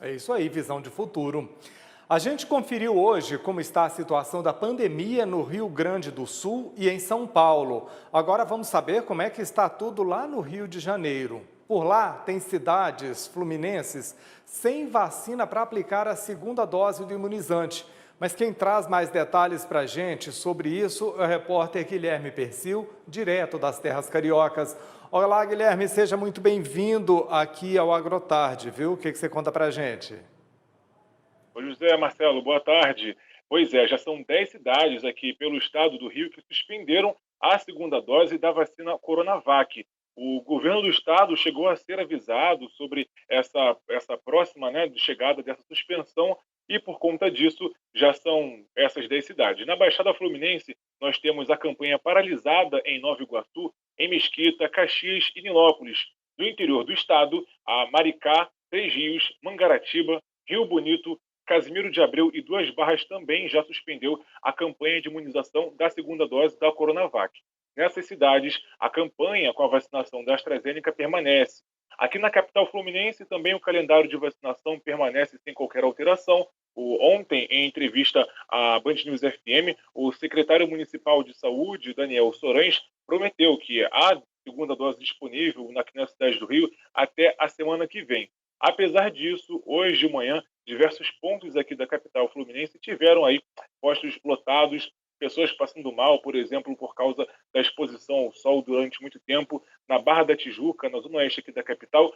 É isso aí, visão de futuro. A gente conferiu hoje como está a situação da pandemia no Rio Grande do Sul e em São Paulo. Agora vamos saber como é que está tudo lá no Rio de Janeiro. Por lá, tem cidades fluminenses sem vacina para aplicar a segunda dose do imunizante. Mas quem traz mais detalhes para a gente sobre isso é o repórter Guilherme Persil, direto das terras cariocas. Olá, Guilherme, seja muito bem-vindo aqui ao Agrotarde, viu? O que você conta para a gente? Oi, José Marcelo, boa tarde. Pois é, já são 10 cidades aqui pelo estado do Rio que suspenderam a segunda dose da vacina Coronavac. O governo do estado chegou a ser avisado sobre essa próxima, de chegada dessa suspensão e, por conta disso, já são essas 10 cidades. Na Baixada Fluminense, nós temos a campanha paralisada em Nova Iguaçu, em Mesquita, Caxias e Nilópolis. Do interior do estado, a Maricá, Três Rios, Mangaratiba, Rio Bonito, Casimiro de Abreu e Duas Barras também já suspendeu a campanha de imunização da segunda dose da Coronavac. Nessas cidades, a campanha com a vacinação da AstraZeneca permanece. Aqui na capital fluminense, também o calendário de vacinação permanece sem qualquer alteração. Ontem, em entrevista à Band News FM, o secretário municipal de saúde, Daniel Sorães, prometeu que há segunda dose disponível aqui na cidade do Rio até a semana que vem. Apesar disso, hoje de manhã, diversos pontos aqui da capital fluminense tiveram aí postos lotados, pessoas passando mal, por exemplo, por causa da exposição ao sol durante muito tempo. Na Barra da Tijuca, na zona oeste aqui da capital,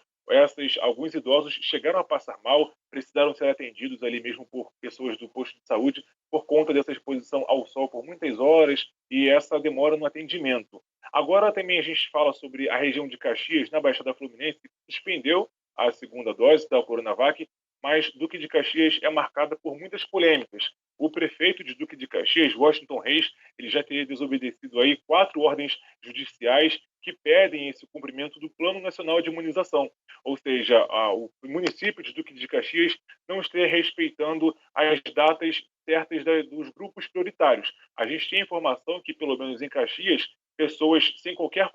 alguns idosos chegaram a passar mal, precisaram ser atendidos ali mesmo por pessoas do posto de saúde por conta dessa exposição ao sol por muitas horas e essa demora no atendimento. Agora também a gente fala sobre a região de Caxias, na Baixada Fluminense, que suspendeu a segunda dose da Coronavac, mas Duque de Caxias é marcada por muitas polêmicas. O prefeito de Duque de Caxias, Washington Reis, ele já teria desobedecido aí 4 ordens judiciais que pedem esse cumprimento do Plano Nacional de Imunização. Ou seja, o município de Duque de Caxias não estaria respeitando as datas certas dos grupos prioritários. A gente tem informação que, pelo menos em Caxias, pessoas sem qualquer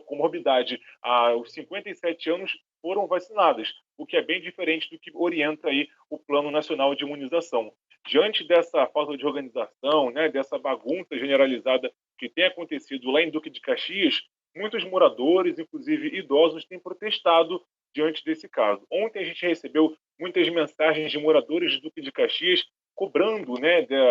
comorbidade aos 57 anos foram vacinadas, o que é bem diferente do que orienta aí o Plano Nacional de Imunização. Diante dessa falta de organização, dessa bagunça generalizada que tem acontecido lá em Duque de Caxias, muitos moradores, inclusive idosos, têm protestado diante desse caso. Ontem a gente recebeu muitas mensagens de moradores de Duque de Caxias cobrando,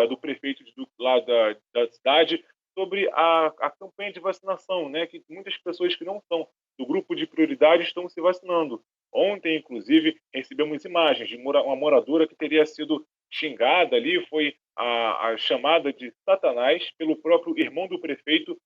do prefeito lá da cidade sobre a campanha de vacinação, que muitas pessoas que não são do grupo de prioridade estão se vacinando. Ontem, inclusive, recebemos imagens de uma moradora que teria sido xingada ali, foi a chamada de Satanás pelo próprio irmão do prefeito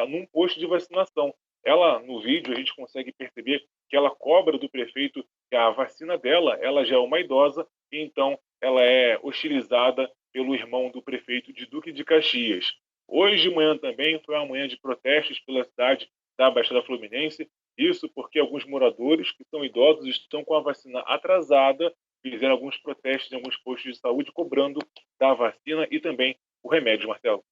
num posto de vacinação. Ela, no vídeo, a gente consegue perceber que ela cobra do prefeito que a vacina dela, ela já é uma idosa, e então ela é hostilizada pelo irmão do prefeito de Duque de Caxias. Hoje de manhã também foi uma manhã de protestos pela cidade da Baixada Fluminense, isso porque alguns moradores que são idosos estão com a vacina atrasada, fizeram alguns protestos em alguns postos de saúde cobrando da vacina e também o remédio, Marcelo.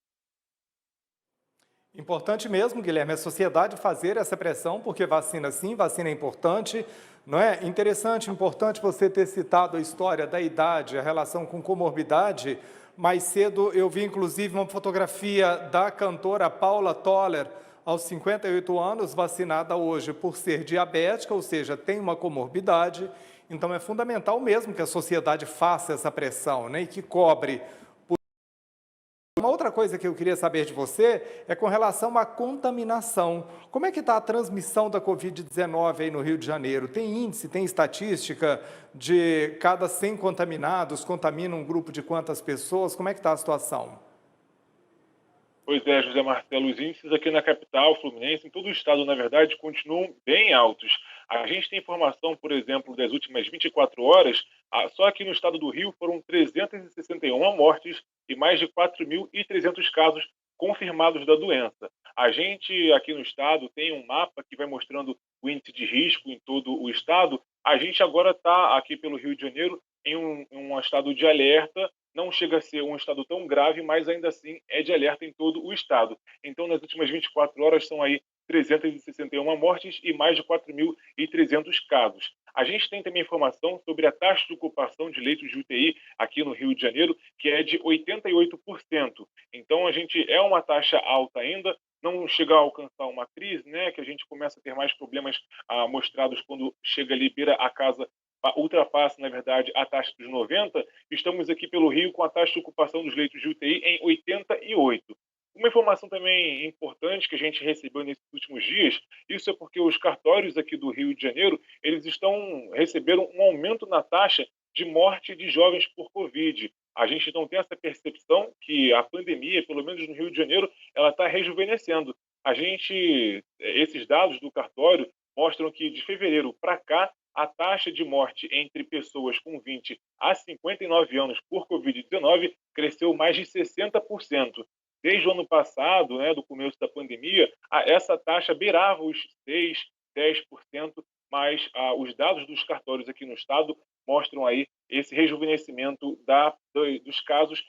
Importante mesmo, Guilherme, a sociedade fazer essa pressão, porque vacina sim, vacina é importante, não é? Interessante, importante você ter citado a história da idade, a relação com comorbidade. Mais cedo eu vi inclusive uma fotografia da cantora Paula Toller, aos 58 anos, vacinada hoje por ser diabética, ou seja, tem uma comorbidade. Então é fundamental mesmo que a sociedade faça essa pressão, né, e que cobre. Uma outra coisa que eu queria saber de você é com relação à contaminação. Como é que está a transmissão da Covid-19 aí no Rio de Janeiro? Tem índice, tem estatística de cada 100 contaminados, contamina um grupo de quantas pessoas? Como é que está a situação? Pois é, José Marcelo, os índices aqui na capital fluminense, em todo o estado, na verdade, continuam bem altos. A gente tem informação, por exemplo, das últimas 24 horas, só aqui no estado do Rio foram 361 mortes e mais de 4.300 casos confirmados da doença. A gente aqui no estado tem um mapa que vai mostrando o índice de risco em todo o estado. A gente agora está aqui pelo Rio de Janeiro em um estado de alerta, não chega a ser um estado tão grave, mas ainda assim é de alerta em todo o estado. Então, nas últimas 24 horas, são aí 361 mortes e mais de 4.300 casos. A gente tem também informação sobre a taxa de ocupação de leitos de UTI aqui no Rio de Janeiro, que é de 88%. Então, a gente é uma taxa alta ainda, não chega a alcançar uma crise, né, que a gente começa a ter mais problemas mostrados quando chega ali, beira a casa, ultrapassa, na verdade, a taxa dos 90, estamos aqui pelo Rio com a taxa de ocupação dos leitos de UTI em 88. Uma informação também importante que a gente recebeu nesses últimos dias, isso é porque os cartórios aqui do Rio de Janeiro, eles receberam um aumento na taxa de morte de jovens por Covid. A gente não tem essa percepção que a pandemia, pelo menos no Rio de Janeiro, ela está rejuvenescendo. Esses dados do cartório mostram que de fevereiro para cá, a taxa de morte entre pessoas com 20 a 59 anos por Covid-19 cresceu mais de 60%. Desde o ano passado, né, do começo da pandemia, essa taxa beirava os 6, 10%, mas os dados dos cartórios aqui no estado mostram aí esse rejuvenescimento dos casos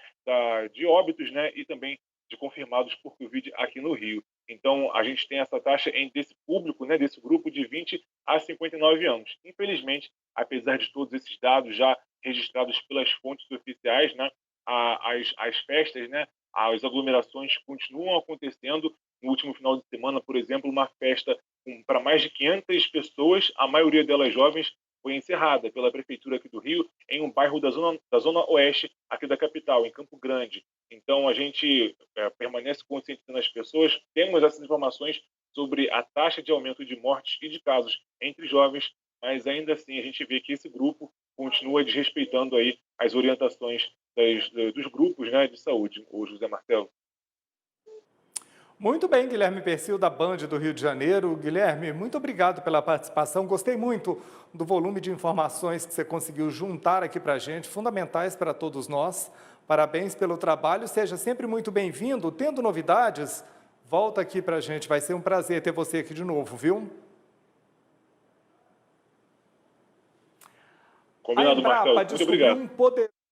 de óbitos, né, e também de confirmados por Covid aqui no Rio. Então, a gente tem essa taxa desse público, né, desse grupo de 20 a 59 anos. Infelizmente, apesar de todos esses dados já registrados pelas fontes oficiais, né, as festas, né, as aglomerações continuam acontecendo. No último final de semana, por exemplo, uma festa para mais de 500 pessoas, a maioria delas jovens, foi encerrada pela Prefeitura aqui do Rio, em um bairro da zona oeste aqui da capital, em Campo Grande. Então, a gente permanece conscientizando as pessoas, temos essas informações sobre a taxa de aumento de mortes e de casos entre jovens, mas ainda assim a gente vê que esse grupo continua desrespeitando aí as orientações dos grupos, né, de saúde, o José Marcelo. Muito bem, Guilherme Persil, da Band do Rio de Janeiro. Guilherme, muito obrigado pela participação. Gostei muito do volume de informações que você conseguiu juntar aqui para a gente, fundamentais para todos nós. Parabéns pelo trabalho, seja sempre muito bem-vindo. Tendo novidades, volta aqui para a gente. Vai ser um prazer ter você aqui de novo, viu? Combinado, Marcelo. Muito obrigado.